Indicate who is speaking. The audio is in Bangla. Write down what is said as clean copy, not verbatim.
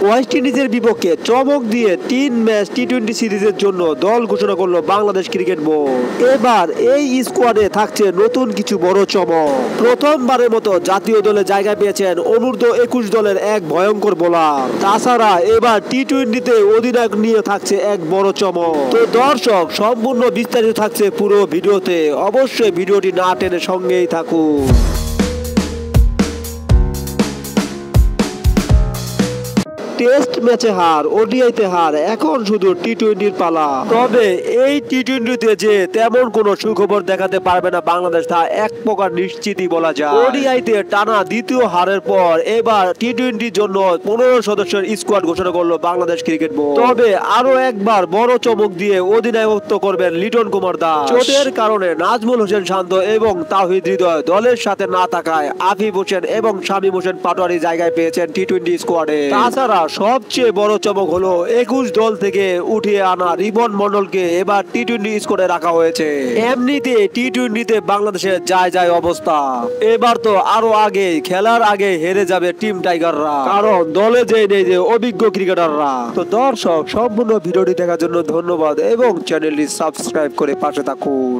Speaker 1: ওয়েস্ট ইন্ডিজের বিপক্ষে চমক দিয়ে 3 ম্যাচ টি-20 সিরিজের জন্য দল ঘোষণা করলো বাংলাদেশ ক্রিকেট বোর্ড। এবার এই স্কোয়াডে থাকছে নতুন কিছু বড় চমক। প্রথমবারের মতো জাতীয় দলে জায়গা পেয়েছেন অনূর্ধ্ব 21 দলের এক ভয়ঙ্কর বোলার। তাছাড়া এবার টি-20তে অধিনায়ক নিয়ে থাকছে এক বড় চমক। তো দর্শক, সম্পূর্ণ বিস্তারিত থাকছে পুরো ভিডিওতে, অবশ্যই ভিডিওটি না টেনে সঙ্গেই থাকুন। টেস্ট ম্যাচে হার, ওডিআইতে হার, এখন শুধু টি-20র পালা। তবে এই টি-20তে যে তেমন কোনো সুখবর দেখাতে পারবে না বাংলাদেশ, তা এক প্রকার নিশ্চিতই বলা যায়। ওডিআইতে টানা দ্বিতীয় হারের পর এবার টি-20র জন্য 15 সদস্যের স্কোয়াড ঘোষণা করলো বাংলাদেশ ক্রিকেট বোর্ড। তবে আরো একবার বড় চমক দিয়ে অধিনায়কত্ব করবেন লিটন কুমার দাস। চোটের কারণে নাজমুল হোসেন শান্ত এবং তাওহিদ হৃদয় দলের সাথে না থাকায় আফিফ হোসেন এবং শামীম হোসেন পাটোয়ারি জায়গায় পেয়েছেন টি-20 স্কোয়াডে। তাছাড়া সবচেয়ে বড় চমক হলো 21 দল থেকে উঠিয়ে আনা রিবন মন্ডলকে এবার টি-20 স্কোয়াডে রাখা হয়েছে। এমনিতে টি-20তে বাংলাদেশের যায় অবস্থা। এবার তো আরো আগে, খেলার আগে হেরে যাবে টিম টাইগাররা, কারণ দলে নেই যে অভিজ্ঞ ক্রিকেটাররা। তো দর্শক, সম্পূর্ণ ভিডিওটি দেখার জন্য ধন্যবাদ এবং চ্যানেলটি সাবস্ক্রাইব করে পাশে থাকুন।